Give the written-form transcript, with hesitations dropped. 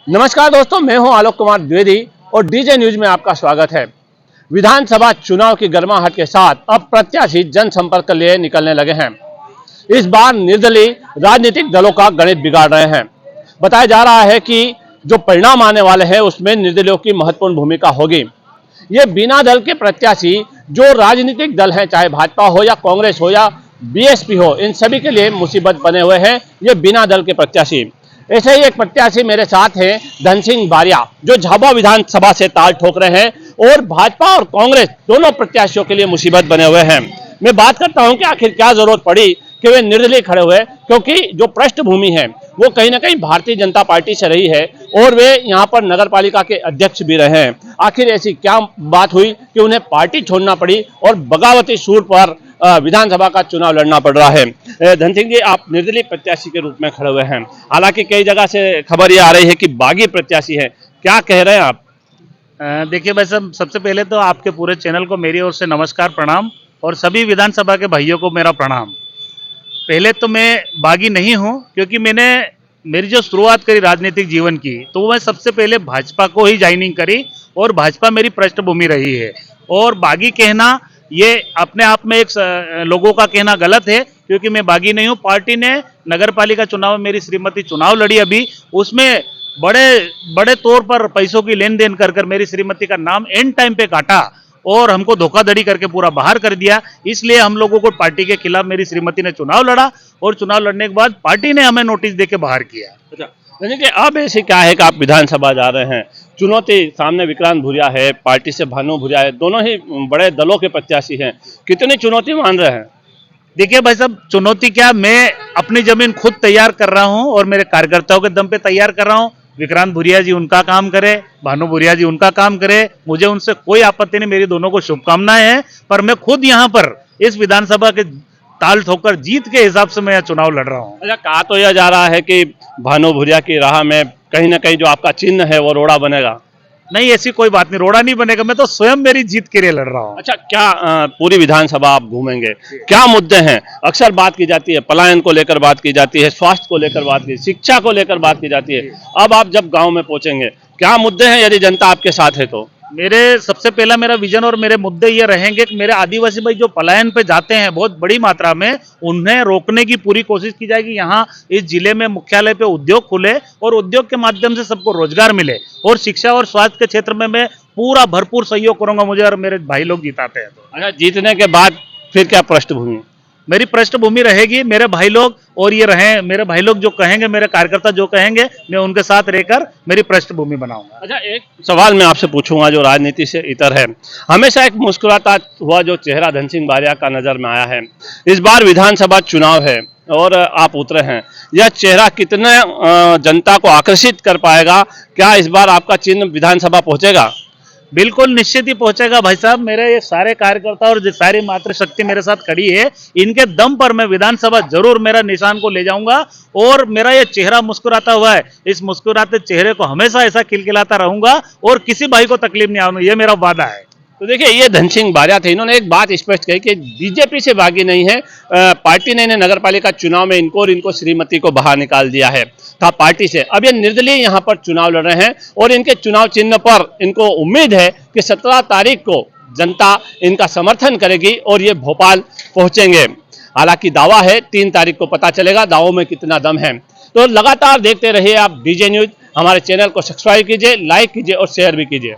नमस्कार दोस्तों, मैं हूं आलोक कुमार द्विवेदी और डीजे न्यूज में आपका स्वागत है। विधानसभा चुनाव की गर्माहट के साथ अब प्रत्याशी जनसंपर्क के लिए निकलने लगे हैं। इस बार निर्दलीय राजनीतिक दलों का गणित बिगाड़ रहे हैं। बताया जा रहा है कि जो परिणाम आने वाले हैं उसमें निर्दलीयों की महत्वपूर्ण भूमिका होगी। ये बिना दल के प्रत्याशी जो राजनीतिक दल हैं, चाहे भाजपा हो या कांग्रेस हो या बीएसपी हो, इन सभी के लिए मुसीबत बने हुए हैं ये बिना दल के प्रत्याशी। ऐसे ही एक प्रत्याशी मेरे साथ हैं, धन सिंह बारिया, जो झाबुआ विधानसभा से ताल ठोक रहे हैं और भाजपा और कांग्रेस दोनों प्रत्याशियों के लिए मुसीबत बने हुए हैं। मैं बात करता हूं कि आखिर क्या जरूरत पड़ी कि वे निर्दलीय खड़े हुए, क्योंकि जो पृष्ठभूमि है वो कहीं ना कहीं भारतीय जनता पार्टी से रही है और वे यहाँ पर नगर पालिका के अध्यक्ष भी रहे हैं। आखिर ऐसी क्या बात हुई कि उन्हें पार्टी छोड़ना पड़ी और बगावती सूर पर विधानसभा का चुनाव लड़ना पड़ रहा है। धन सिंह जी, आप निर्दलीय प्रत्याशी के रूप में खड़े हुए हैं, हालांकि कई जगह से खबर ये आ रही है कि बागी प्रत्याशी है, क्या कह रहे हैं आप? देखिए भाई साहब, सबसे पहले तो आपके पूरे चैनल को मेरी ओर से नमस्कार, प्रणाम, और सभी विधानसभा के भाइयों को मेरा प्रणाम। पहले तो मैं बागी नहीं हूं, क्योंकि मैंने मेरी जो शुरुआत करी राजनीतिक जीवन की, तो मैं सबसे पहले भाजपा को ही ज्वाइनिंग करी और भाजपा मेरी पृष्ठभूमि रही है। और बागी कहना ये अपने आप में एक लोगों का कहना गलत है, क्योंकि मैं बागी नहीं हूं। पार्टी ने नगर पालिका चुनाव में मेरी श्रीमती चुनाव लड़ी अभी, उसमें बड़े बड़े तौर पर पैसों की लेन देन कर मेरी श्रीमती का नाम एंड टाइम पे काटा और हमको धोखाधड़ी करके पूरा बाहर कर दिया। इसलिए हम लोगों को पार्टी के खिलाफ मेरी श्रीमती ने चुनाव लड़ा और चुनाव लड़ने के बाद पार्टी ने हमें नोटिस देके बाहर किया। अच्छा, देखिए अब ऐसे क्या है कि आप विधानसभा जा रहे हैं, चुनौती सामने विक्रांत भूरिया है, पार्टी से भानु भूरिया है, दोनों ही बड़े दलों के प्रत्याशी हैं, कितनी चुनौती मान रहे हैं? देखिए भाई साहब, चुनौती क्या, मैं अपनी जमीन खुद तैयार कर रहा हूं और मेरे कार्यकर्ताओं के दम पे तैयार कर रहा हूं। विक्रांत भूरिया जी उनका काम करे, भानु भूरिया जी उनका काम करे, मुझे उनसे कोई आपत्ति नहीं, मेरी दोनों को शुभकामनाएं हैं। पर मैं खुद यहां पर इस विधानसभा के ताल ठोकर जीत के हिसाब से मैं चुनाव लड़ रहा हूं। अच्छा, कहा तो यह जा रहा है कि भानु भूरिया की राह में कहीं ना कहीं जो आपका चिन्ह है वो रोड़ा बनेगा। नहीं, ऐसी कोई बात नहीं, रोड़ा नहीं बनेगा, मैं तो स्वयं मेरी जीत के लिए लड़ रहा हूँ। अच्छा, क्या पूरी विधानसभा आप घूमेंगे, क्या मुद्दे हैं? अक्सर बात की जाती है, पलायन को लेकर बात की जाती है, स्वास्थ्य को लेकर बात की, शिक्षा को लेकर बात की जाती है। अब आप जब गांव में पहुंचेंगे, क्या मुद्दे हैं यदि जनता आपके साथ है तो? मेरे सबसे पहला मेरा विजन और मेरे मुद्दे ये रहेंगे कि मेरे आदिवासी भाई जो पलायन पे जाते हैं बहुत बड़ी मात्रा में, उन्हें रोकने की पूरी कोशिश की जाएगी। यहाँ इस जिले में मुख्यालय पे उद्योग खुले और उद्योग के माध्यम से सबको रोजगार मिले, और शिक्षा और स्वास्थ्य के क्षेत्र में मैं पूरा भरपूर सहयोग करूंगा, मुझे और मेरे भाई लोग जिताते हैं तो। अच्छा, जीतने के बाद फिर क्या पृष्ठभूमि? मेरी पृष्ठभूमि रहेगी मेरे भाई लोग, और ये रहे मेरे भाई लोग जो कहेंगे, मेरे कार्यकर्ता जो कहेंगे, मैं उनके साथ रहकर मेरी पृष्ठभूमि बनाऊंगा। अच्छा, एक सवाल मैं आपसे पूछूंगा जो राजनीति से इतर है। हमेशा एक मुस्कुराता हुआ जो चेहरा धन सिंह बारिया का नजर में आया है, इस बार विधानसभा चुनाव है और आप उतरे हैं, यह चेहरा कितने जनता को आकर्षित कर पाएगा? क्या इस बार आपका चिन्ह विधानसभा पहुंचेगा? बिल्कुल निश्चित ही पहुंचेगा भाई साहब। मेरे ये सारे कार्यकर्ता और सारी मातृशक्ति मेरे साथ खड़ी है, इनके दम पर मैं विधानसभा जरूर मेरा निशान को ले जाऊंगा। और मेरा ये चेहरा मुस्कुराता हुआ है, इस मुस्कुराते चेहरे को हमेशा ऐसा खिलखिलाता रहूंगा और किसी भाई को तकलीफ नहीं आऊंगी, ये मेरा वादा है। तो देखिए, ये धन सिंह बारिया थे, इन्होंने एक बात स्पष्ट कही कि बीजेपी से बागी नहीं है, पार्टी ने इन्हें नगर पालिका चुनाव में इनको और इनको श्रीमती को बाहर निकाल दिया है था पार्टी से। अब ये निर्दलीय यहाँ पर चुनाव लड़ रहे हैं और इनके चुनाव चिन्ह पर इनको उम्मीद है कि 17 तारीख को जनता इनका समर्थन करेगी और ये भोपाल पहुंचेंगे। हालांकि दावा है 3 तारीख को पता चलेगा दावों में कितना दम है। तो लगातार देखते रहिए आप डीजे न्यूज, हमारे चैनल को सब्सक्राइब कीजिए, लाइक कीजिए और शेयर भी कीजिए।